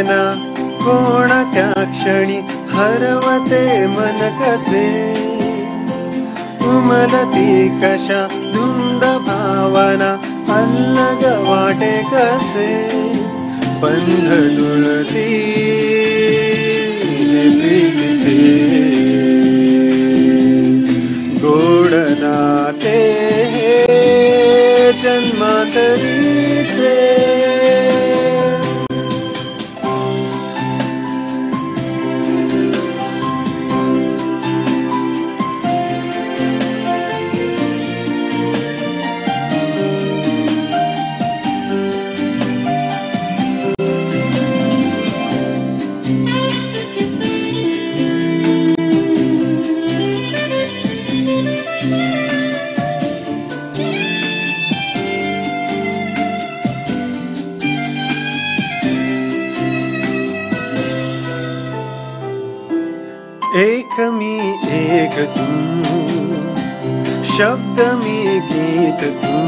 येना कोणत्या क्षणी हरवते मन कसे, उमलती कशा धुंद भावना अल्लग वाटे कसे, बंध जुळती प्रीतीचे गोड नाते जन्मांतरीचे. एक मी एक तू, शब्द मी गीत तू,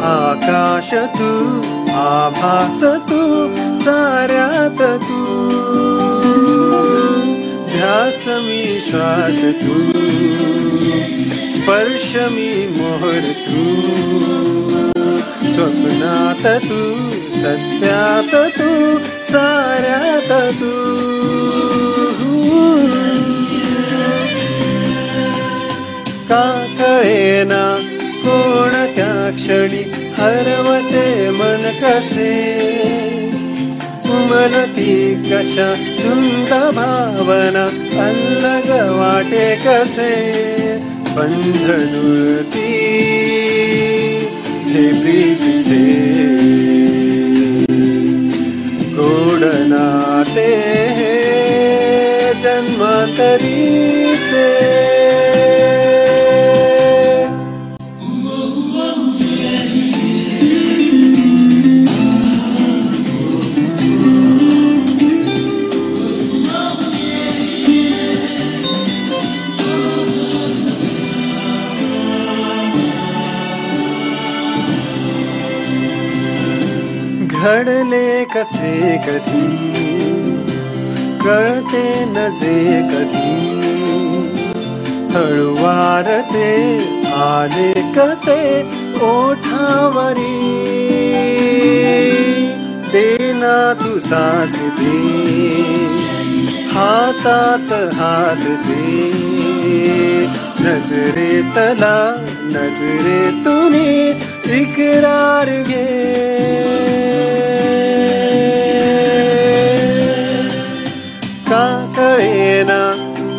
आकाश तू, आभास तू, साऱ्यात तू, ध्यास मी श्वास तू, स्पर्श मी मोहर तू, स्वप्नात तू, सत्यात तू, साऱ्यात तू. का कळेना कोणत्या क्षणी हरवते मन कसे, उमलती कशा धुंद भावना अल्लग वाटे कसे, बंध जुळती हे प्रीतीचे गोड नाते जन्मांतरीचे. घडले कसे कधी कळते न जे कधी, हळुवार ते आले कसे ओठावरी, देना तू साथ दे, हातात हात दे, नजरेतला नजरेतून इकरार घे. का कळेना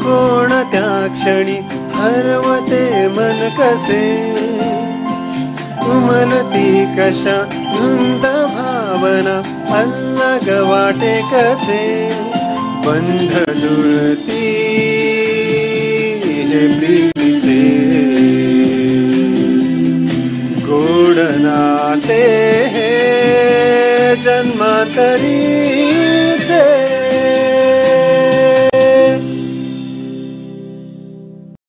कोणत्या क्षणी हरवते मन कसे, उमलती कशा धुंद भावना अल्लग वाटे कसे, बंध जुळती हे प्रीतीचे गोड नाते जन्मांतरी.